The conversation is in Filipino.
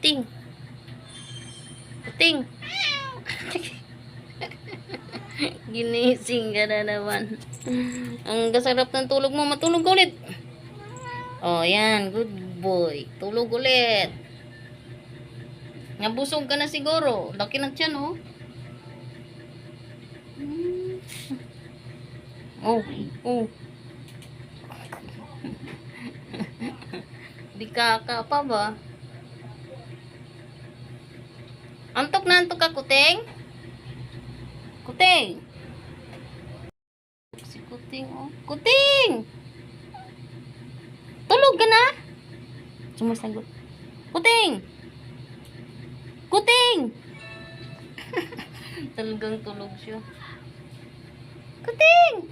Kuting. Kuting. Ginising ka na naman. Ang kasarap ng tulog mo. Matulog ulit. Oh, yan. Good boy. Tulog ulit. Nabusog ka na siguro. Laki na tiyan, oh. Oh, oh. Di kaka pa ba? Antok na antok ka, Kuting? Kuting! Si Kuting, oh. Kuting! Tulog ka na? Sumasagot. Kuting! Kuting! Talagang tulog siya. Kuting!